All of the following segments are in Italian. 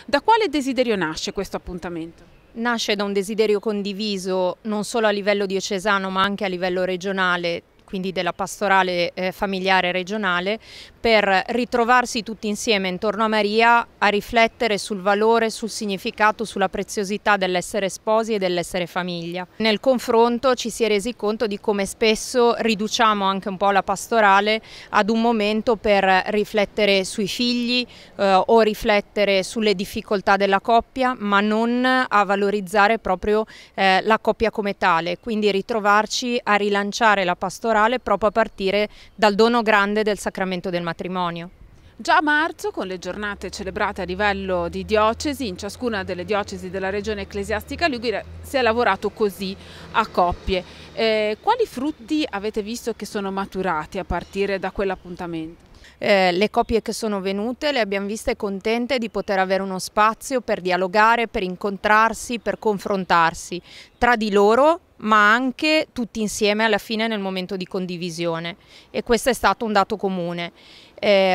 Da quale desiderio nasce questo appuntamento? Nasce da un desiderio condiviso non solo a livello diocesano ma anche a livello regionale, quindi della pastorale familiare regionale, per ritrovarsi tutti insieme intorno a Maria a riflettere sul valore, sul significato, sulla preziosità dell'essere sposi e dell'essere famiglia. Nel confronto ci si è resi conto di come spesso riduciamo anche un po' la pastorale ad un momento per riflettere sui figli o riflettere sulle difficoltà della coppia, ma non a valorizzare proprio la coppia come tale, quindi ritrovarci a rilanciare la pastorale proprio a partire dal dono grande del sacramento del matrimonio. Già a marzo, con le giornate celebrate a livello di diocesi, in ciascuna delle diocesi della regione ecclesiastica ligure si è lavorato così a coppie. Quali frutti avete visto che sono maturati a partire da quell'appuntamento? Le coppie che sono venute le abbiamo viste contente di poter avere uno spazio per dialogare, per incontrarsi, per confrontarsi tra di loro, ma anche tutti insieme alla fine nel momento di condivisione, e questo è stato un dato comune.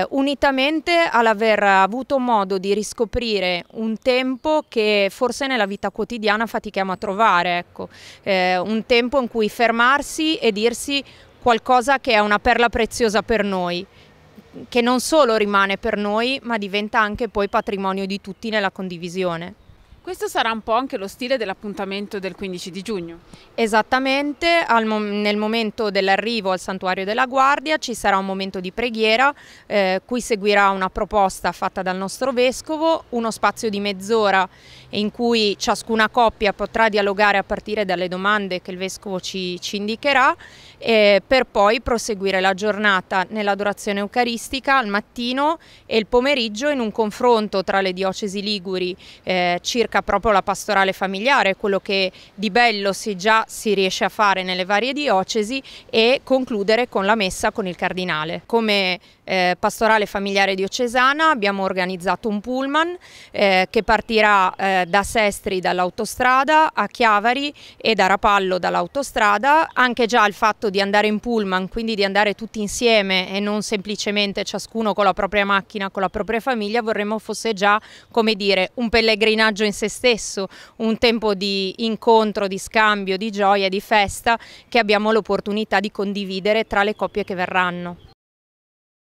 Unitamente all'aver avuto modo di riscoprire un tempo che forse nella vita quotidiana fatichiamo a trovare, ecco. Un tempo in cui fermarsi e dirsi qualcosa che è una perla preziosa per noi, che non solo rimane per noi ma diventa anche poi patrimonio di tutti nella condivisione. Questo sarà un po' anche lo stile dell'appuntamento del 15 di giugno. Esattamente, nel momento dell'arrivo al Santuario della Guardia ci sarà un momento di preghiera, cui seguirà una proposta fatta dal nostro Vescovo, uno spazio di mezz'ora in cui ciascuna coppia potrà dialogare a partire dalle domande che il Vescovo ci indicherà, per poi proseguire la giornata nell'adorazione eucaristica al mattino e il pomeriggio in un confronto tra le diocesi liguri circa proprio la pastorale familiare, quello che di bello già si riesce a fare nelle varie diocesi, e concludere con la messa con il cardinale. Come pastorale familiare diocesana abbiamo organizzato un pullman che partirà da Sestri dall'autostrada a Chiavari e da Rapallo dall'autostrada. Anche già il fatto di andare in pullman, quindi di andare tutti insieme e non semplicemente ciascuno con la propria macchina, con la propria famiglia, vorremmo fosse già, come dire, un pellegrinaggio in se stesso, un tempo di incontro, di scambio, di gioia, di festa che abbiamo l'opportunità di condividere tra le coppie che verranno.